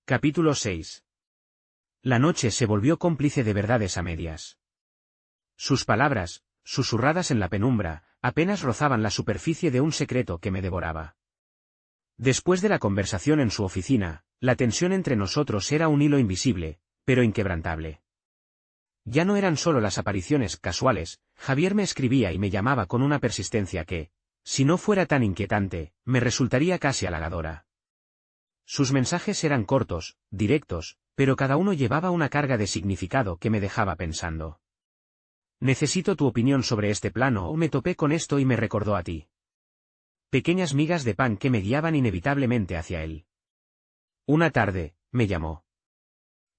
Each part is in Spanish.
Capítulo 6. La noche se volvió cómplice de verdades a medias. Sus palabras, susurradas en la penumbra, apenas rozaban la superficie de un secreto que me devoraba. Después de la conversación en su oficina, la tensión entre nosotros era un hilo invisible, pero inquebrantable. Ya no eran solo las apariciones casuales, Javier me escribía y me llamaba con una persistencia que, si no fuera tan inquietante, me resultaría casi halagadora. Sus mensajes eran cortos, directos, pero cada uno llevaba una carga de significado que me dejaba pensando. Necesito tu opinión sobre este plano o me topé con esto y me recordó a ti. Pequeñas migas de pan que me guiaban inevitablemente hacia él. Una tarde, me llamó.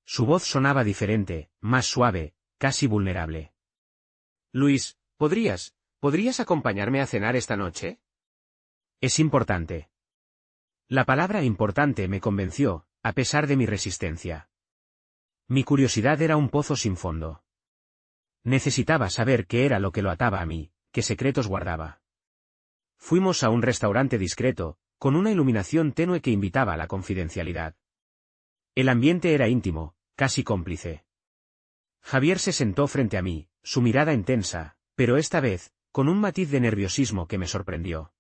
Su voz sonaba diferente, más suave, casi vulnerable. Luis, ¿podrías acompañarme a cenar esta noche? Es importante. La palabra importante me convenció, a pesar de mi resistencia. Mi curiosidad era un pozo sin fondo. Necesitaba saber qué era lo que lo ataba a mí, qué secretos guardaba. Fuimos a un restaurante discreto, con una iluminación tenue que invitaba a la confidencialidad. El ambiente era íntimo, casi cómplice. Javier se sentó frente a mí, su mirada intensa, pero esta vez, con un matiz de nerviosismo que me sorprendió.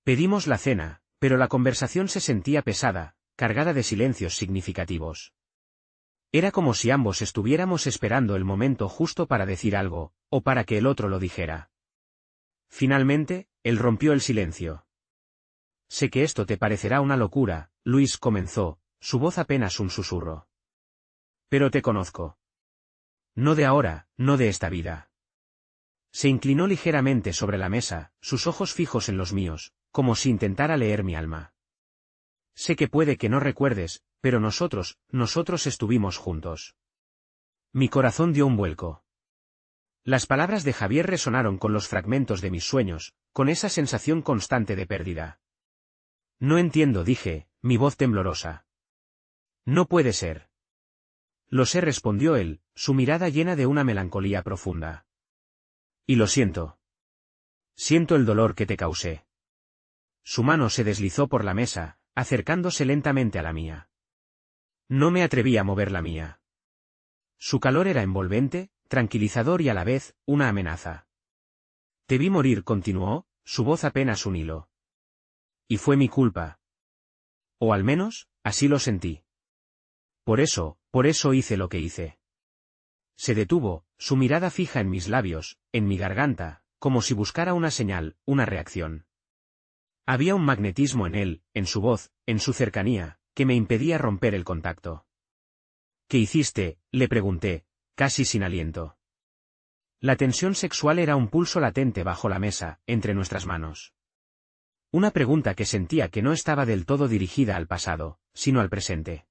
Pedimos la cena, pero la conversación se sentía pesada, cargada de silencios significativos. Era como si ambos estuviéramos esperando el momento justo para decir algo, o para que el otro lo dijera. Finalmente, él rompió el silencio. Sé que esto te parecerá una locura, Luis comenzó, su voz apenas un susurro. Pero te conozco. No de ahora, no de esta vida. Se inclinó ligeramente sobre la mesa, sus ojos fijos en los míos, como si intentara leer mi alma. Sé que puede que no recuerdes, pero nosotros estuvimos juntos. Mi corazón dio un vuelco. Las palabras de Javier resonaron con los fragmentos de mis sueños, con esa sensación constante de pérdida. No entiendo, dije, mi voz temblorosa. No puede ser. Lo sé, respondió él, su mirada llena de una melancolía profunda. Y lo siento. Siento el dolor que te causé. Su mano se deslizó por la mesa, acercándose lentamente a la mía. No me atreví a mover la mía. Su calor era envolvente, tranquilizador y a la vez, una amenaza. Te vi morir, continuó, su voz apenas un hilo. Y fue mi culpa. O al menos, así lo sentí. Por eso hice lo que hice. Se detuvo, su mirada fija en mis labios, en mi garganta, como si buscara una señal, una reacción. Había un magnetismo en él, en su voz, en su cercanía, que me impedía romper el contacto. ¿Qué hiciste?, le pregunté, casi sin aliento. La tensión sexual era un pulso latente bajo la mesa, entre nuestras manos. Una pregunta que sentía que no estaba del todo dirigida al pasado, sino al presente.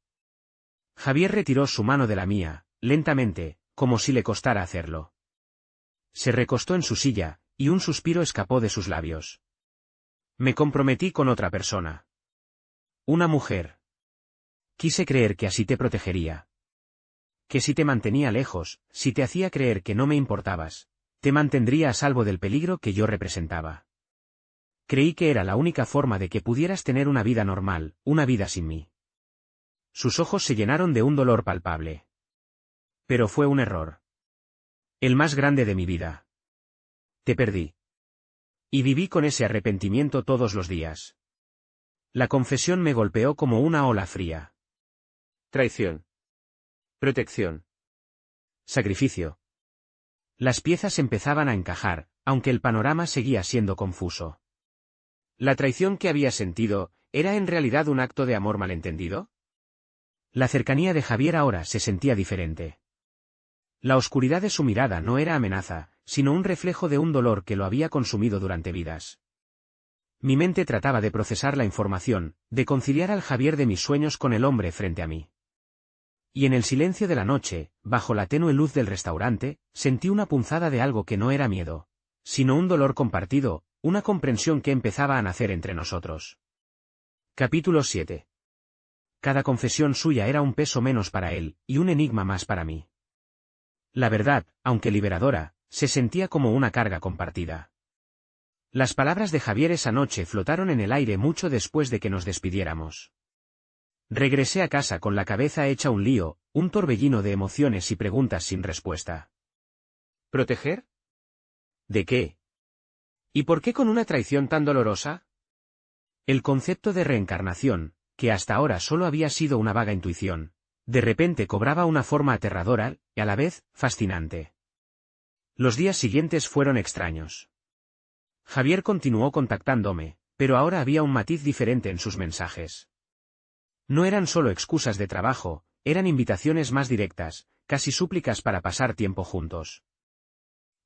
Javier retiró su mano de la mía, lentamente, como si le costara hacerlo. Se recostó en su silla, y un suspiro escapó de sus labios. Me comprometí con otra persona. Una mujer. Quise creer que así te protegería. Que si te mantenía lejos, si te hacía creer que no me importabas, te mantendría a salvo del peligro que yo representaba. Creí que era la única forma de que pudieras tener una vida normal, una vida sin mí. Sus ojos se llenaron de un dolor palpable. Pero fue un error. El más grande de mi vida. Te perdí. Y viví con ese arrepentimiento todos los días. La confesión me golpeó como una ola fría. Traición. Protección. Sacrificio. Las piezas empezaban a encajar, aunque el panorama seguía siendo confuso. ¿La traición que había sentido, era en realidad un acto de amor malentendido? La cercanía de Javier ahora se sentía diferente. La oscuridad de su mirada no era amenaza, sino un reflejo de un dolor que lo había consumido durante vidas. Mi mente trataba de procesar la información, de conciliar al Javier de mis sueños con el hombre frente a mí. Y en el silencio de la noche, bajo la tenue luz del restaurante, sentí una punzada de algo que no era miedo, sino un dolor compartido, una comprensión que empezaba a nacer entre nosotros. Capítulo 7. Cada confesión suya era un peso menos para él, y un enigma más para mí. La verdad, aunque liberadora, se sentía como una carga compartida. Las palabras de Javier esa noche flotaron en el aire mucho después de que nos despidiéramos. Regresé a casa con la cabeza hecha un lío, un torbellino de emociones y preguntas sin respuesta. ¿Proteger? ¿De qué? ¿Y por qué con una traición tan dolorosa? El concepto de reencarnación, que hasta ahora solo había sido una vaga intuición, de repente cobraba una forma aterradora y a la vez fascinante. Los días siguientes fueron extraños. Javier continuó contactándome, pero ahora había un matiz diferente en sus mensajes. No eran solo excusas de trabajo, eran invitaciones más directas, casi súplicas para pasar tiempo juntos.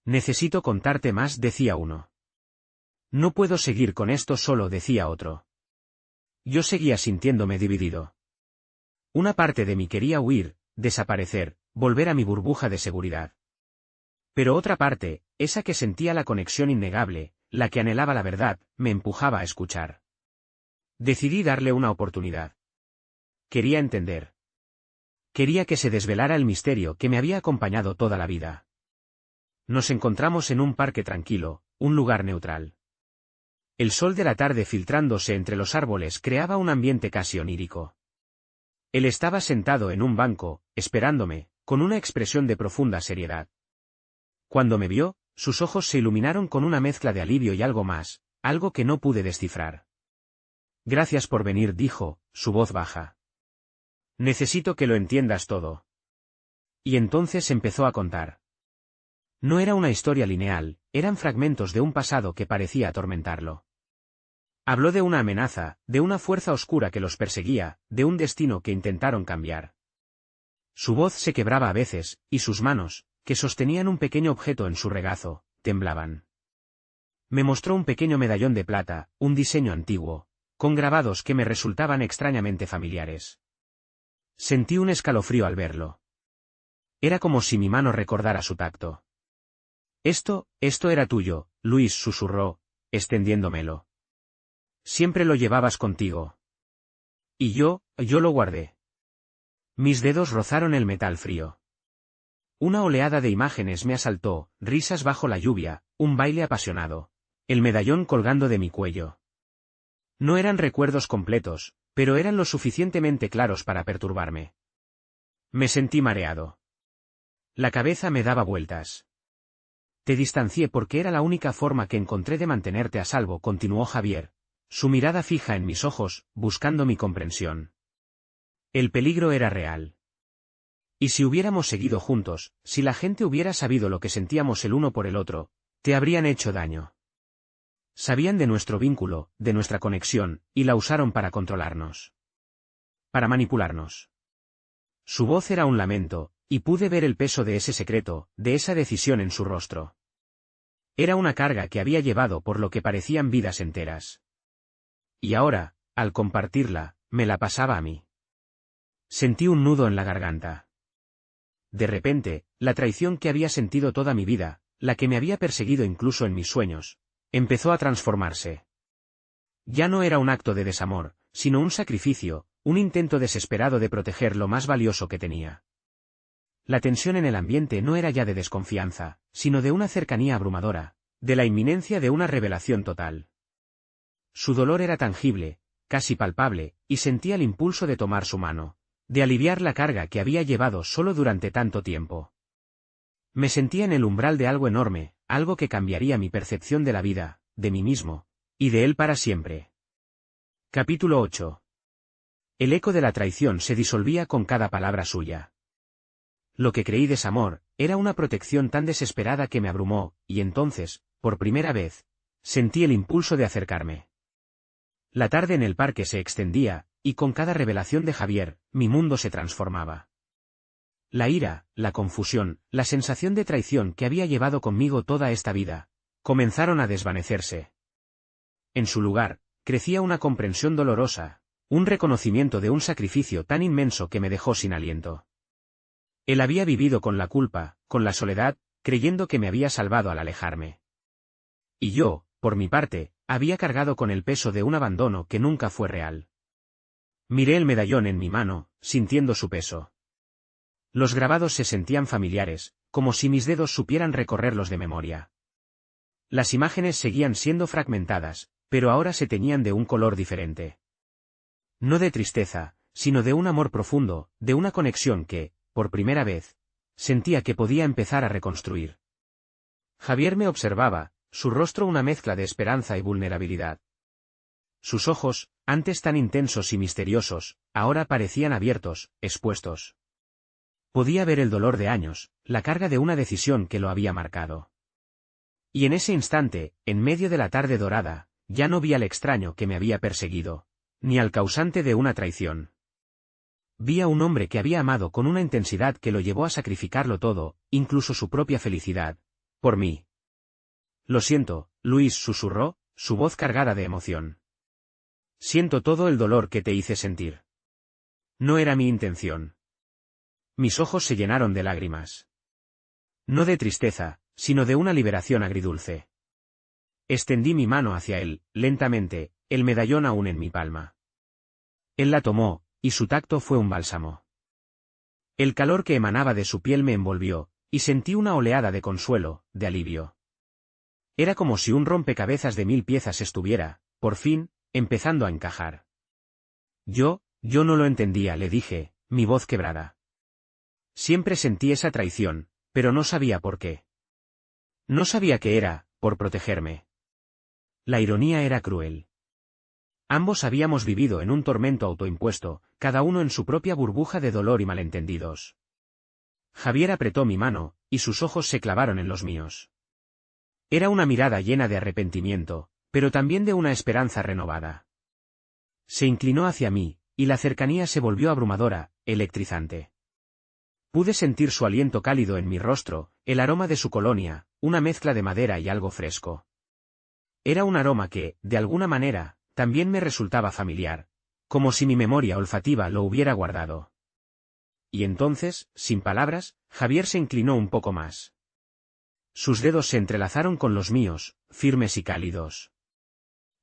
Necesito contarte más, decía uno. No puedo seguir con esto solo, decía otro. Yo seguía sintiéndome dividido. Una parte de mí quería huir, desaparecer, volver a mi burbuja de seguridad. Pero otra parte, esa que sentía la conexión innegable, la que anhelaba la verdad, me empujaba a escuchar. Decidí darle una oportunidad. Quería entender. Quería que se desvelara el misterio que me había acompañado toda la vida. Nos encontramos en un parque tranquilo, un lugar neutral. El sol de la tarde filtrándose entre los árboles creaba un ambiente casi onírico. Él estaba sentado en un banco, esperándome, con una expresión de profunda seriedad. Cuando me vio, sus ojos se iluminaron con una mezcla de alivio y algo más, algo que no pude descifrar. Gracias por venir, dijo, su voz baja. Necesito que lo entiendas todo. Y entonces empezó a contar. No era una historia lineal, eran fragmentos de un pasado que parecía atormentarlo. Habló de una amenaza, de una fuerza oscura que los perseguía, de un destino que intentaron cambiar. Su voz se quebraba a veces, y sus manos, que sostenían un pequeño objeto en su regazo, temblaban. Me mostró un pequeño medallón de plata, un diseño antiguo, con grabados que me resultaban extrañamente familiares. Sentí un escalofrío al verlo. Era como si mi mano recordara su tacto. Esto era tuyo, Luis, susurró, extendiéndomelo. Siempre lo llevabas contigo. Y yo lo guardé. Mis dedos rozaron el metal frío. Una oleada de imágenes me asaltó, risas bajo la lluvia, un baile apasionado, el medallón colgando de mi cuello. No eran recuerdos completos, pero eran lo suficientemente claros para perturbarme. Me sentí mareado. La cabeza me daba vueltas. Te distancié porque era la única forma que encontré de mantenerte a salvo, continuó Javier, su mirada fija en mis ojos, buscando mi comprensión. El peligro era real. Y si hubiéramos seguido juntos, si la gente hubiera sabido lo que sentíamos el uno por el otro, te habrían hecho daño. Sabían de nuestro vínculo, de nuestra conexión, y la usaron para controlarnos. Para manipularnos. Su voz era un lamento, y pude ver el peso de ese secreto, de esa decisión en su rostro. Era una carga que había llevado por lo que parecían vidas enteras. Y ahora, al compartirla, me la pasaba a mí. Sentí un nudo en la garganta. De repente, la traición que había sentido toda mi vida, la que me había perseguido incluso en mis sueños, empezó a transformarse. Ya no era un acto de desamor, sino un sacrificio, un intento desesperado de proteger lo más valioso que tenía. La tensión en el ambiente no era ya de desconfianza, sino de una cercanía abrumadora, de la inminencia de una revelación total. Su dolor era tangible, casi palpable, y sentía el impulso de tomar su mano, de aliviar la carga que había llevado solo durante tanto tiempo. Me sentía en el umbral de algo enorme, algo que cambiaría mi percepción de la vida, de mí mismo, y de él para siempre. Capítulo 8. El eco de la traición se disolvía con cada palabra suya. Lo que creí desamor, era una protección tan desesperada que me abrumó, y entonces, por primera vez, sentí el impulso de acercarme. La tarde en el parque se extendía, y con cada revelación de Javier, mi mundo se transformaba. La ira, la confusión, la sensación de traición que había llevado conmigo toda esta vida, comenzaron a desvanecerse. En su lugar, crecía una comprensión dolorosa, un reconocimiento de un sacrificio tan inmenso que me dejó sin aliento. Él había vivido con la culpa, con la soledad, creyendo que me había salvado al alejarme. Y yo, por mi parte, había cargado con el peso de un abandono que nunca fue real. Miré el medallón en mi mano, sintiendo su peso. Los grabados se sentían familiares, como si mis dedos supieran recorrerlos de memoria. Las imágenes seguían siendo fragmentadas, pero ahora se teñían de un color diferente. No de tristeza, sino de un amor profundo, de una conexión que, por primera vez, sentía que podía empezar a reconstruir. Javier me observaba, su rostro una mezcla de esperanza y vulnerabilidad. Sus ojos, antes tan intensos y misteriosos, ahora parecían abiertos, expuestos. Podía ver el dolor de años, la carga de una decisión que lo había marcado. Y en ese instante, en medio de la tarde dorada, ya no vi al extraño que me había perseguido, ni al causante de una traición. Vi a un hombre que había amado con una intensidad que lo llevó a sacrificarlo todo, incluso su propia felicidad, por mí. Lo siento, Luis, susurró, su voz cargada de emoción. Siento todo el dolor que te hice sentir. No era mi intención. Mis ojos se llenaron de lágrimas. No de tristeza, sino de una liberación agridulce. Extendí mi mano hacia él, lentamente, el medallón aún en mi palma. Él la tomó, y su tacto fue un bálsamo. El calor que emanaba de su piel me envolvió, y sentí una oleada de consuelo, de alivio. Era como si un rompecabezas de 1000 piezas estuviera, por fin, empezando a encajar. Yo no lo entendía, le dije, mi voz quebrada. Siempre sentí esa traición, pero no sabía por qué. No sabía que era, por protegerme. La ironía era cruel. Ambos habíamos vivido en un tormento autoimpuesto, cada uno en su propia burbuja de dolor y malentendidos. Javier apretó mi mano, y sus ojos se clavaron en los míos. Era una mirada llena de arrepentimiento, pero también de una esperanza renovada. Se inclinó hacia mí, y la cercanía se volvió abrumadora, electrizante. Pude sentir su aliento cálido en mi rostro, el aroma de su colonia, una mezcla de madera y algo fresco. Era un aroma que, de alguna manera, también me resultaba familiar, como si mi memoria olfativa lo hubiera guardado. Y entonces, sin palabras, Javier se inclinó un poco más. Sus dedos se entrelazaron con los míos, firmes y cálidos.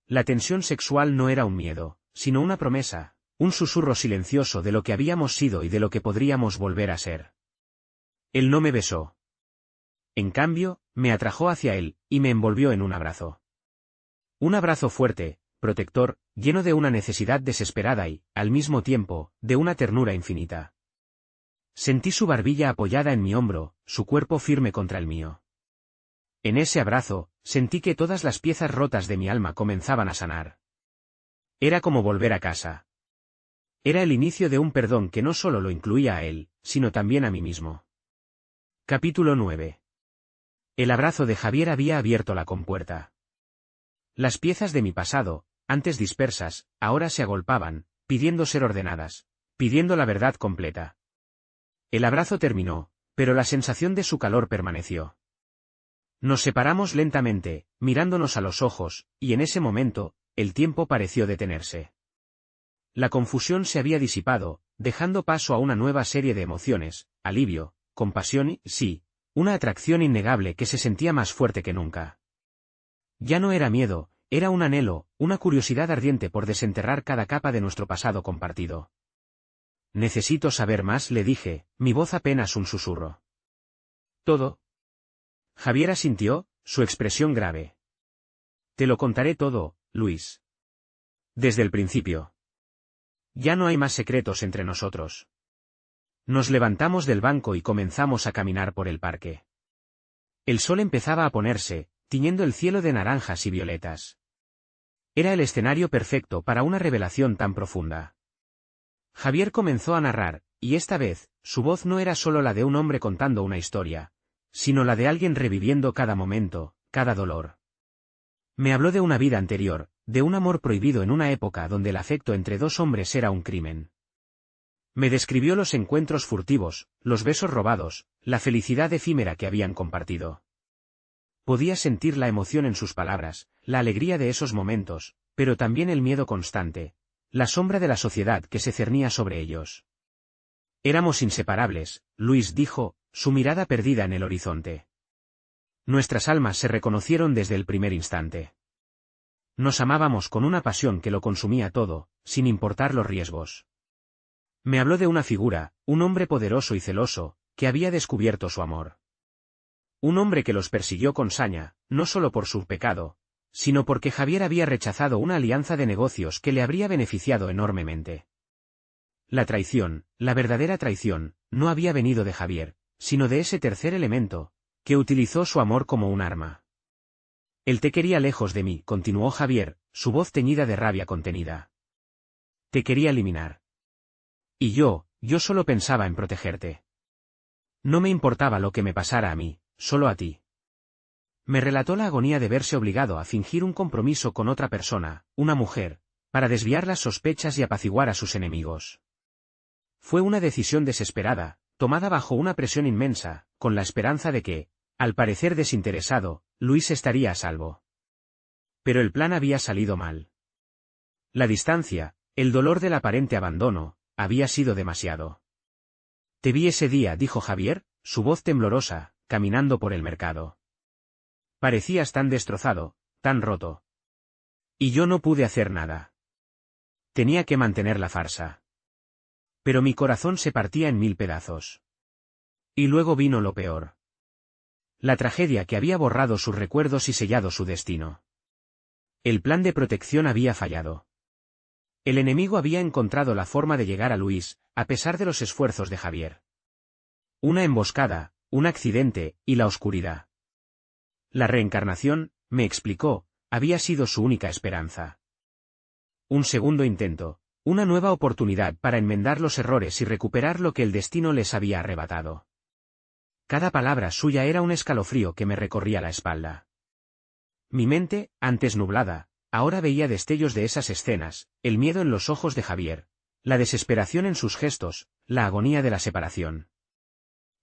La tensión sexual no era un miedo, sino una promesa, un susurro silencioso de lo que habíamos sido y de lo que podríamos volver a ser. Él no me besó. En cambio, me atrajo hacia él, y me envolvió en un abrazo. Un abrazo fuerte, protector, lleno de una necesidad desesperada y, al mismo tiempo, de una ternura infinita. Sentí su barbilla apoyada en mi hombro, su cuerpo firme contra el mío. En ese abrazo, sentí que todas las piezas rotas de mi alma comenzaban a sanar. Era como volver a casa. Era el inicio de un perdón que no solo lo incluía a él, sino también a mí mismo. Capítulo 9. El abrazo de Javier había abierto la compuerta. Las piezas de mi pasado, antes dispersas, ahora se agolpaban, pidiendo ser ordenadas, pidiendo la verdad completa. El abrazo terminó, pero la sensación de su calor permaneció. Nos separamos lentamente, mirándonos a los ojos, y en ese momento, el tiempo pareció detenerse. La confusión se había disipado, dejando paso a una nueva serie de emociones, alivio, compasión y, sí, una atracción innegable que se sentía más fuerte que nunca. Ya no era miedo, era un anhelo, una curiosidad ardiente por desenterrar cada capa de nuestro pasado compartido. Necesito saber más, le dije, mi voz apenas un susurro. ¿Todo? Javier asintió, su expresión grave. Te lo contaré todo, Luis. Desde el principio. Ya no hay más secretos entre nosotros. Nos levantamos del banco y comenzamos a caminar por el parque. El sol empezaba a ponerse, tiñendo el cielo de naranjas y violetas. Era el escenario perfecto para una revelación tan profunda. Javier comenzó a narrar, y esta vez, su voz no era solo la de un hombre contando una historia, sino la de alguien reviviendo cada momento, cada dolor. Me habló de una vida anterior, de un amor prohibido en una época donde el afecto entre dos hombres era un crimen. Me describió los encuentros furtivos, los besos robados, la felicidad efímera que habían compartido. Podía sentir la emoción en sus palabras, la alegría de esos momentos, pero también el miedo constante, la sombra de la sociedad que se cernía sobre ellos. Éramos inseparables, Luis dijo, su mirada perdida en el horizonte. Nuestras almas se reconocieron desde el primer instante. Nos amábamos con una pasión que lo consumía todo, sin importar los riesgos. Me habló de una figura, un hombre poderoso y celoso, que había descubierto su amor. Un hombre que los persiguió con saña, no solo por su pecado, sino porque Javier había rechazado una alianza de negocios que le habría beneficiado enormemente. La traición, la verdadera traición, no había venido de Javier, sino de ese tercer elemento, que utilizó su amor como un arma. Él te quería lejos de mí, continuó Javier, su voz teñida de rabia contenida. Te quería eliminar. Y yo solo pensaba en protegerte. No me importaba lo que me pasara a mí, solo a ti. Me relató la agonía de verse obligado a fingir un compromiso con otra persona, una mujer, para desviar las sospechas y apaciguar a sus enemigos. Fue una decisión desesperada, tomada bajo una presión inmensa, con la esperanza de que, al parecer desinteresado, Luis estaría a salvo. Pero el plan había salido mal. La distancia, el dolor del aparente abandono, había sido demasiado. Te vi ese día, dijo Javier, su voz temblorosa, caminando por el mercado. Parecías tan destrozado, tan roto. Y yo no pude hacer nada. Tenía que mantener la farsa. Pero mi corazón se partía en 1000 pedazos. Y luego vino lo peor. La tragedia que había borrado sus recuerdos y sellado su destino. El plan de protección había fallado. El enemigo había encontrado la forma de llegar a Luis, a pesar de los esfuerzos de Javier. Una emboscada, un accidente, y la oscuridad. La reencarnación, me explicó, había sido su única esperanza. Un segundo intento, una nueva oportunidad para enmendar los errores y recuperar lo que el destino les había arrebatado. Cada palabra suya era un escalofrío que me recorría la espalda. Mi mente, antes nublada, ahora veía destellos de esas escenas, el miedo en los ojos de Javier, la desesperación en sus gestos, la agonía de la separación.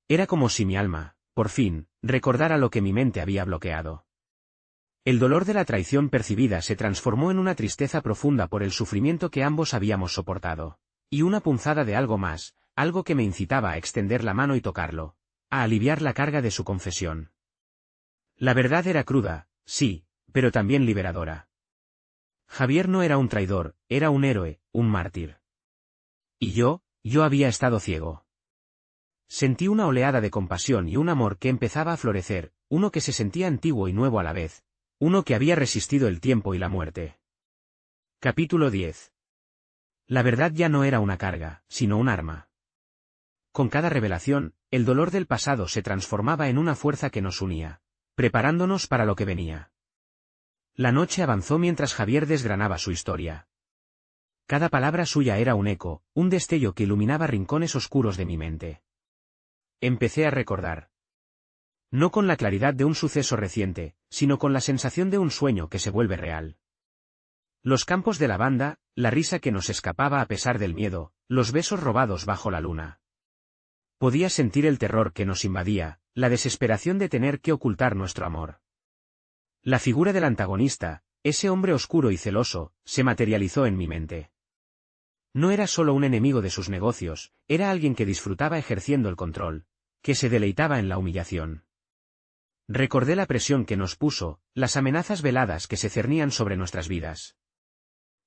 Era como si mi alma, por fin, recordara lo que mi mente había bloqueado. El dolor de la traición percibida se transformó en una tristeza profunda por el sufrimiento que ambos habíamos soportado, y una punzada de algo más, algo que me incitaba a extender la mano y tocarlo, a aliviar la carga de su confesión. La verdad era cruda, sí, pero también liberadora. Javier no era un traidor, era un héroe, un mártir. Y yo había estado ciego. Sentí una oleada de compasión y un amor que empezaba a florecer, uno que se sentía antiguo y nuevo a la vez, uno que había resistido el tiempo y la muerte. Capítulo 10. La verdad ya no era una carga, sino un arma. Con cada revelación, el dolor del pasado se transformaba en una fuerza que nos unía, preparándonos para lo que venía. La noche avanzó mientras Javier desgranaba su historia. Cada palabra suya era un eco, un destello que iluminaba rincones oscuros de mi mente. Empecé a recordar. No con la claridad de un suceso reciente, sino con la sensación de un sueño que se vuelve real. Los campos de lavanda, la risa que nos escapaba a pesar del miedo, los besos robados bajo la luna. Podía sentir el terror que nos invadía, la desesperación de tener que ocultar nuestro amor. La figura del antagonista, ese hombre oscuro y celoso, se materializó en mi mente. No era solo un enemigo de sus negocios, era alguien que disfrutaba ejerciendo el control, que se deleitaba en la humillación. Recordé la presión que nos puso, las amenazas veladas que se cernían sobre nuestras vidas.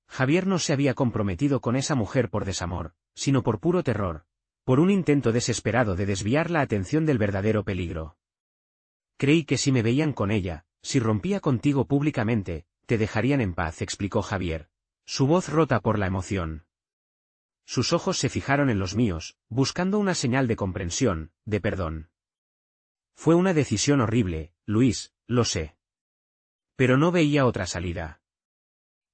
Javier no se había comprometido con esa mujer por desamor, sino por puro terror, por un intento desesperado de desviar la atención del verdadero peligro. Creí que si me veían con ella, si rompía contigo públicamente, te dejarían en paz, explicó Javier, su voz rota por la emoción. Sus ojos se fijaron en los míos, buscando una señal de comprensión, de perdón. Fue una decisión horrible, Luis, lo sé. Pero no veía otra salida.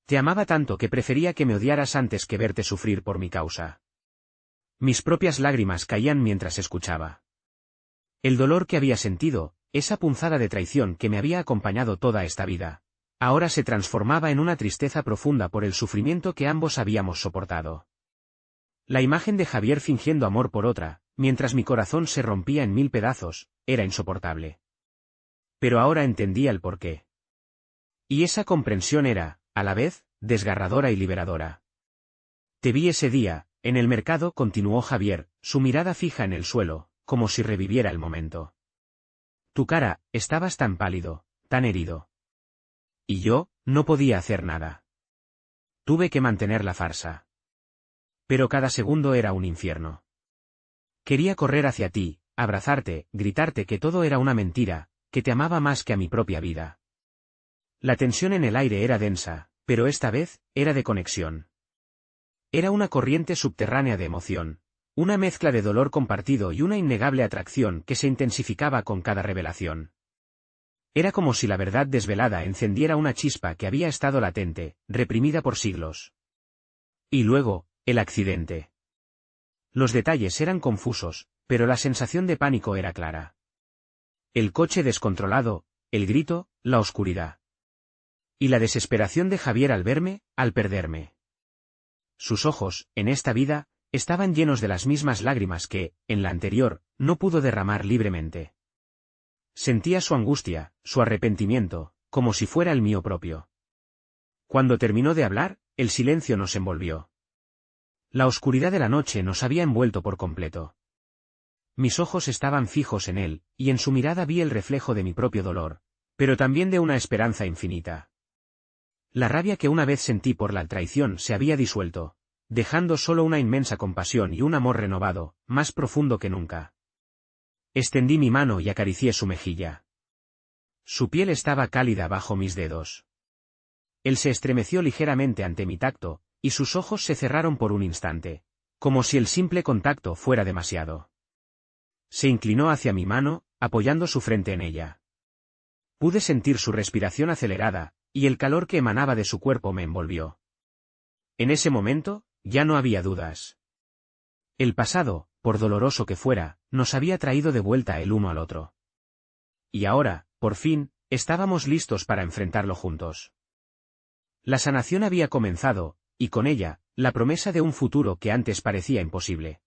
Te amaba tanto que prefería que me odiaras antes que verte sufrir por mi causa. Mis propias lágrimas caían mientras escuchaba. El dolor que había sentido, esa punzada de traición que me había acompañado toda esta vida, ahora se transformaba en una tristeza profunda por el sufrimiento que ambos habíamos soportado. La imagen de Javier fingiendo amor por otra, mientras mi corazón se rompía en 1000 pedazos, era insoportable. Pero ahora entendía el porqué. Y esa comprensión era, a la vez, desgarradora y liberadora. Te vi ese día, en el mercado, continuó Javier, su mirada fija en el suelo, como si reviviera el momento. Tu cara, estabas tan pálido, tan herido. Y yo, no podía hacer nada. Tuve que mantener la farsa. Pero cada segundo era un infierno. Quería correr hacia ti, abrazarte, gritarte que todo era una mentira, que te amaba más que a mi propia vida. La tensión en el aire era densa, pero esta vez, era de conexión. Era una corriente subterránea de emoción, una mezcla de dolor compartido y una innegable atracción que se intensificaba con cada revelación. Era como si la verdad desvelada encendiera una chispa que había estado latente, reprimida por siglos. Y luego, el accidente. Los detalles eran confusos, pero la sensación de pánico era clara. El coche descontrolado, el grito, la oscuridad. Y la desesperación de Javier al verme, al perderme. Sus ojos, en esta vida, estaban llenos de las mismas lágrimas que, en la anterior, no pudo derramar libremente. Sentía su angustia, su arrepentimiento, como si fuera el mío propio. Cuando terminó de hablar, el silencio nos envolvió. La oscuridad de la noche nos había envuelto por completo. Mis ojos estaban fijos en él, y en su mirada vi el reflejo de mi propio dolor, pero también de una esperanza infinita. La rabia que una vez sentí por la traición se había disuelto, dejando solo una inmensa compasión y un amor renovado, más profundo que nunca. Extendí mi mano y acaricié su mejilla. Su piel estaba cálida bajo mis dedos. Él se estremeció ligeramente ante mi tacto, y sus ojos se cerraron por un instante, como si el simple contacto fuera demasiado. Se inclinó hacia mi mano, apoyando su frente en ella. Pude sentir su respiración acelerada, y el calor que emanaba de su cuerpo me envolvió. En ese momento, ya no había dudas. El pasado, por doloroso que fuera, nos había traído de vuelta el uno al otro. Y ahora, por fin, estábamos listos para enfrentarlo juntos. La sanación había comenzado, y con ella, la promesa de un futuro que antes parecía imposible.